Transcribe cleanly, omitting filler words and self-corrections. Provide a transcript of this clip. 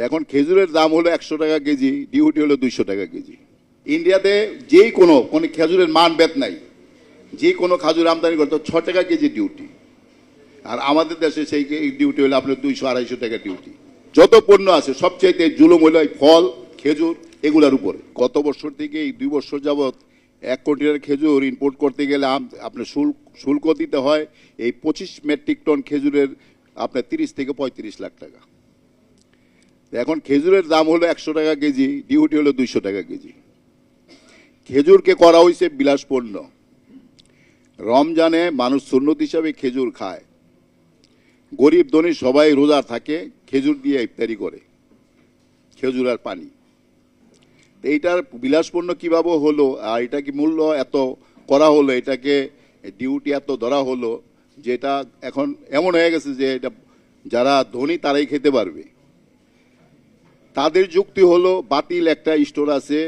এখন খেজুরের দাম হলো 100 টাকা কেজি, ডিউটি হলো 200 টাকা কেজি। ইন্ডিয়াতে যেই কোনো খেজুরের মান বেদ নাই, যে কোনো খাজুর আমদানি করতে 6 টাকা কেজি ডিউটি, আর আমাদের দেশে সেই ডিউটি হলো আপনার 200-250 টাকা ডিউটি। যত পণ্য আছে সবচাইতে জুলুম হলো ফল, খেজুর, এগুলার উপরে। গত বছর থেকে এই 2 বছর যাবৎ 1 কন্টেনার খেজুর ইম্পোর্ট করতে গেলে আপনার শুল্ক দিতে হয় এই 25 মেট্রিক টন খেজুরের আপনার 30 থেকে 35 লাখ টাকা। এখন খেজুরের দাম হলো 100 টাকা কেজি, ডিউটি হলো 200 টাকা কেজি। খেজুরকে করা হয়েছে বিলাস পণ্য। রমজানে মানুষ সুন্নত হিসাবে খেজুর খায়, গরিব ধনী সবাই রোজা থাকে, খেজুর দিয়ে ইফতারি করে, খেজুর আর পানি। এইটার বিলাসপূর্ণ কিভাবে হলো, আর এটা কি মূল্য এত করা হলো, এটাকে ডিউটি এত ধরা হলো, যেটা এখন এমন হয়ে গেছে যে এটা যারা ধনী তারাই খেতে পারবে। তাদের যুক্তি হলো বাতিল একটা স্টোর আছে